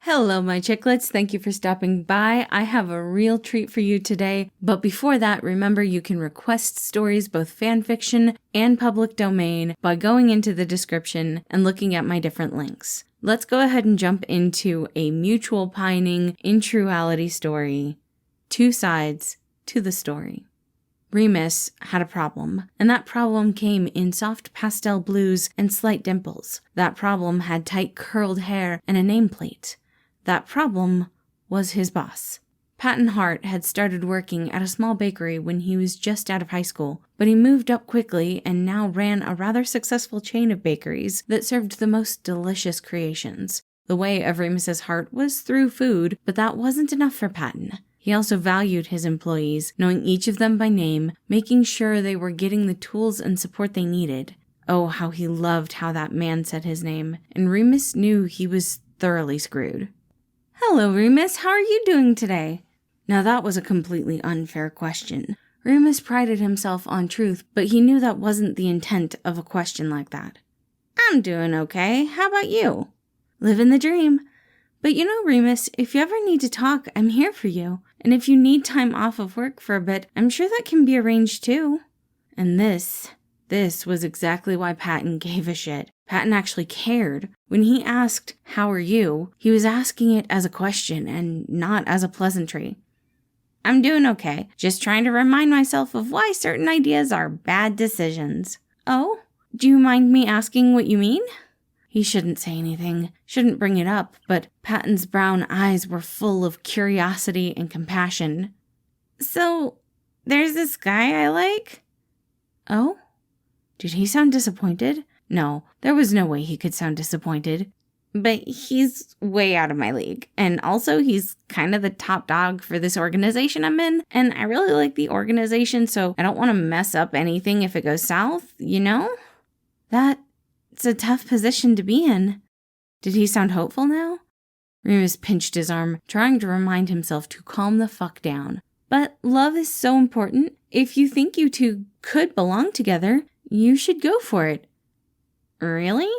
Hello, my chicklets. Thank you for stopping by. I have a real treat for you today. But before that, remember you can request stories, both fanfiction and public domain, by going into the description and looking at my different links. Let's go ahead and jump into a mutual pining in truality story. Two sides to the story. Remus had a problem, and that problem came in soft pastel blues and slight dimples. That problem had tight curled hair and a nameplate. That problem was his boss. Patton Hart had started working at a small bakery when he was just out of high school, but he moved up quickly and now ran a rather successful chain of bakeries that served the most delicious creations. The way of Remus's heart was through food, but that wasn't enough for Patton. He also valued his employees, knowing each of them by name, making sure they were getting the tools and support they needed. Oh, how he loved how that man said his name, and Remus knew he was thoroughly screwed. "Hello, Remus. How are you doing today?" Now that was a completely unfair question. Remus prided himself on truth, but he knew that wasn't the intent of a question like that. "I'm doing okay. How about you?" "Living the dream. But you know, Remus, if you ever need to talk, I'm here for you. And if you need time off of work for a bit, I'm sure that can be arranged too." And this was exactly why Patton gave a shit. Patton actually cared. When he asked, "How are you?" he was asking it as a question and not as a pleasantry. "I'm doing okay. Just trying to remind myself of why certain ideas are bad decisions." "Oh? Do you mind me asking what you mean?" He shouldn't say anything, shouldn't bring it up, but Patton's brown eyes were full of curiosity and compassion. "So, there's this guy I like?" "Oh?" Did he sound disappointed? No, there was no way he could sound disappointed. "But he's way out of my league, and also he's kind of the top dog for this organization I'm in, and I really like the organization, so I don't want to mess up anything if it goes south, you know?" That's a tough position to be in. Did he sound hopeful now? Remus pinched his arm, trying to remind himself to calm the fuck down. "But love is so important. If you think you two could belong together, you should go for it." "Really?"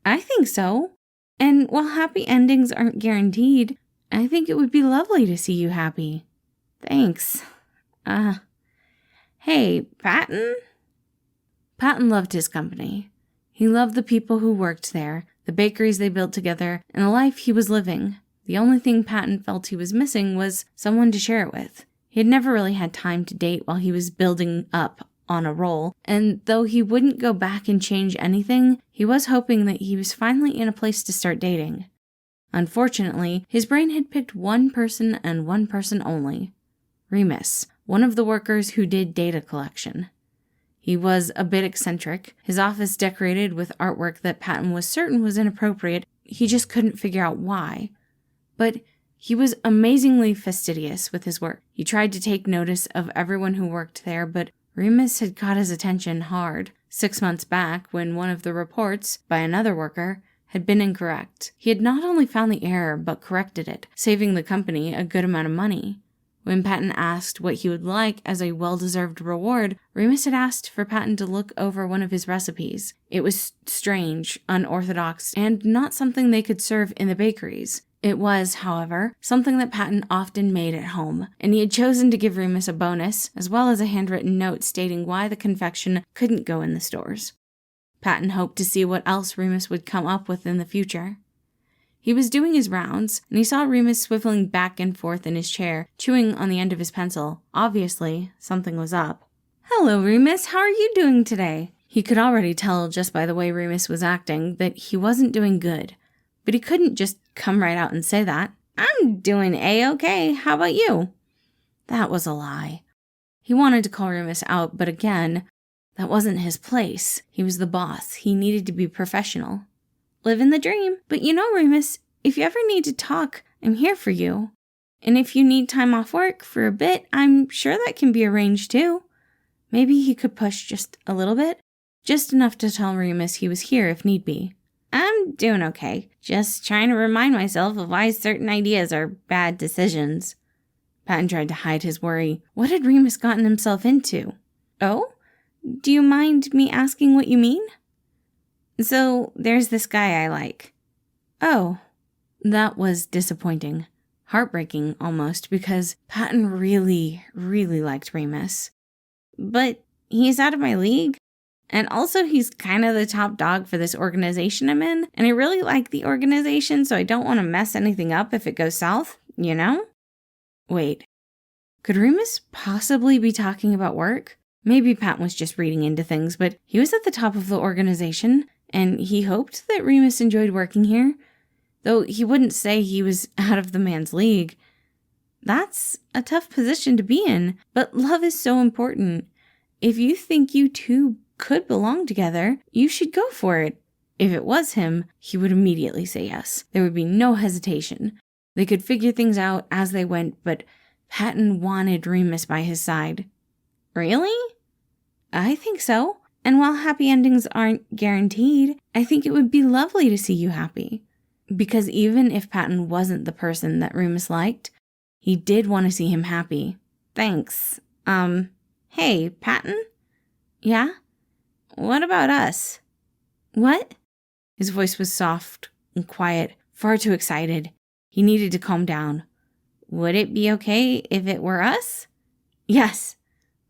"I think so. And while happy endings aren't guaranteed, I think it would be lovely to see you happy." "Thanks. Hey, Patton?" Patton loved his company. He loved the people who worked there, the bakeries they built together, and the life he was living. The only thing Patton felt he was missing was someone to share it with. He had never really had time to date while he was building up on a role, and though he wouldn't go back and change anything, he was hoping that he was finally in a place to start dating. Unfortunately, his brain had picked one person and one person only. Remus, one of the workers who did data collection. He was a bit eccentric, his office decorated with artwork that Patton was certain was inappropriate. He just couldn't figure out why. But he was amazingly fastidious with his work. He tried to take notice of everyone who worked there, but Remus had caught his attention hard 6 months back when one of the reports, by another worker, had been incorrect. He had not only found the error, but corrected it, saving the company a good amount of money. When Patton asked what he would like as a well-deserved reward, Remus had asked for Patton to look over one of his recipes. It was strange, unorthodox, and not something they could serve in the bakeries. It was, however, something that Patton often made at home, and he had chosen to give Remus a bonus, as well as a handwritten note stating why the confection couldn't go in the stores. Patton hoped to see what else Remus would come up with in the future. He was doing his rounds, and he saw Remus swiveling back and forth in his chair, chewing on the end of his pencil. Obviously, something was up. "Hello, Remus. How are you doing today?" He could already tell just by the way Remus was acting that he wasn't doing good. But he couldn't just come right out and say that. "I'm doing A-okay. How about you?" That was a lie. He wanted to call Remus out, but again, that wasn't his place. He was the boss. He needed to be professional. "Living the dream. But you know, Remus, if you ever need to talk, I'm here for you. And if you need time off work for a bit, I'm sure that can be arranged too." Maybe he could push just a little bit, just enough to tell Remus he was here if need be. "I'm doing okay. Just trying to remind myself of why certain ideas are bad decisions." Patton tried to hide his worry. What had Remus gotten himself into? "Oh? Do you mind me asking what you mean?" "So, there's this guy I like." "Oh. That was disappointing. Heartbreaking, almost, because Patton really, really liked Remus. But he's out of my league. And also, he's kind of the top dog for this organization I'm in. And I really like the organization, so I don't want to mess anything up if it goes south, you know? Wait, could Remus possibly be talking about work? Maybe Patton was just reading into things, but he was at the top of the organization, and he hoped that Remus enjoyed working here. Though he wouldn't say he was out of the man's league. That's a tough position to be in, but love is so important. If you think you two could belong together, you should go for it. If it was him, he would immediately say yes. There would be no hesitation. They could figure things out as they went, but Patton wanted Remus by his side. Really? I think so. And while happy endings aren't guaranteed, I think it would be lovely to see you happy. Because even if Patton wasn't the person that Remus liked, he did want to see him happy. Thanks. Hey, Patton? Yeah? What about us? What? His voice was soft and quiet, far too excited. He needed to calm down. Would it be okay if it were us? Yes,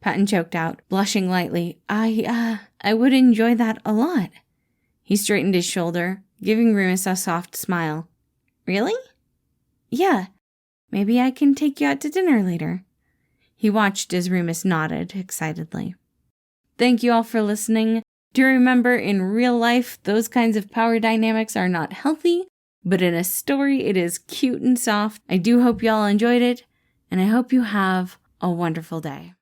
Patton choked out, blushing lightly. I would enjoy that a lot. He straightened his shoulder, giving Remus a soft smile. Really? Yeah. Maybe I can take you out to dinner later. He watched as Remus nodded excitedly. Thank you all for listening. Do remember, in real life, those kinds of power dynamics are not healthy, but in a story, it is cute and soft. I do hope you all enjoyed it, and I hope you have a wonderful day.